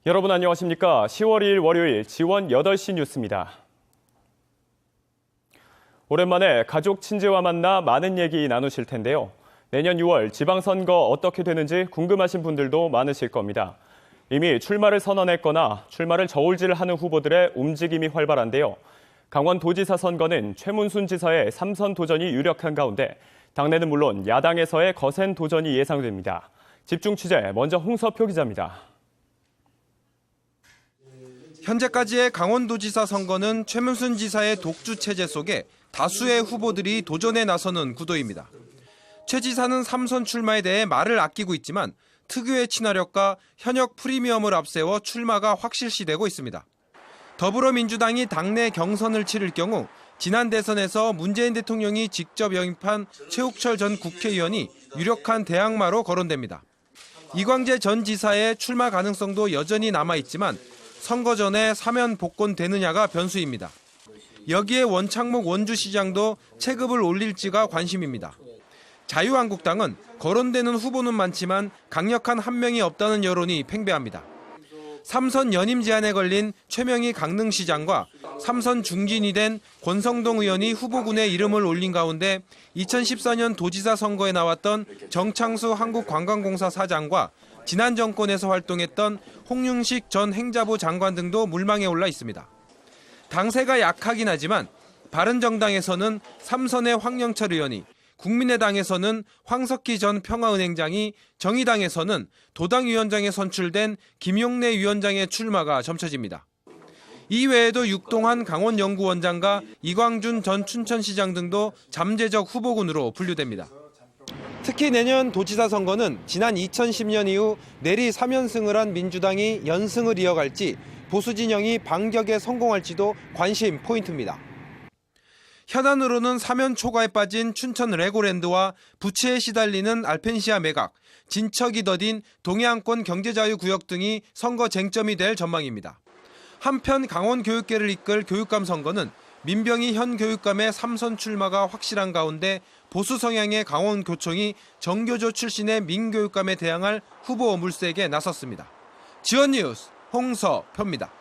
여러분 안녕하십니까? 10월 2일 월요일 지원 8시 뉴스입니다. 오랜만에 가족 친지와 만나 많은 얘기 나누실 텐데요. 내년 6월 지방선거 어떻게 되는지 궁금하신 분들도 많으실 겁니다. 이미 출마를 선언했거나 출마를 저울질하는 후보들의 움직임이 활발한데요. 강원도지사 선거는 최문순 지사의 3선 도전이 유력한 가운데 당내는 물론 야당에서의 거센 도전이 예상됩니다. 집중 취재 먼저 홍서표 기자입니다. 현재까지의 강원도지사 선거는 최문순 지사의 독주 체제 속에 다수의 후보들이 도전에 나서는 구도입니다. 최 지사는 3선 출마에 대해 말을 아끼고 있지만 특유의 친화력과 현역 프리미엄을 앞세워 출마가 확실시되고 있습니다. 더불어민주당이 당내 경선을 치를 경우 지난 대선에서 문재인 대통령이 직접 영입한 최욱철 전 국회의원이 유력한 대항마로 거론됩니다. 이광재 전 지사의 출마 가능성도 여전히 남아있지만 선거 전에 사면 복권되느냐가 변수입니다. 여기에 원창목 원주시장도 체급을 올릴지가 관심입니다. 자유한국당은 거론되는 후보는 많지만 강력한 한 명이 없다는 여론이 팽배합니다. 3선 연임 제한에 걸린 최명희 강릉시장과 3선 중진이 된 권성동 의원이 후보군에 이름을 올린 가운데 2014년 도지사 선거에 나왔던 정창수 한국관광공사 사장과 지난 정권에서 활동했던 홍윤식 전 행자부 장관 등도 물망에 올라 있습니다. 당세가 약하긴 하지만 바른정당에서는 3선의 황영철 의원이, 국민의당에서는 황석희 전 평화은행장이, 정의당에서는 도당위원장에 선출된 김용래 위원장의 출마가 점쳐집니다. 이외에도 육동환 강원연구원장과 이광준 전 춘천시장 등도 잠재적 후보군으로 분류됩니다. 특히 내년 도지사 선거는 지난 2010년 이후 내리 3연승을 한 민주당이 연승을 이어갈지 보수 진영이 반격에 성공할지도 관심 포인트입니다. 현안으로는 사면 초과에 빠진 춘천 레고랜드와 부채에 시달리는 알펜시아 매각, 진척이 더딘 동해안권 경제자유구역 등이 선거 쟁점이 될 전망입니다. 한편 강원 교육계를 이끌 교육감 선거는 민병희 현 교육감의 3선 출마가 확실한 가운데 보수 성향의 강원교총이 정교조 출신의 민 교육감에 대항할 후보 물색에 나섰습니다. 지원뉴스 홍서표입니다.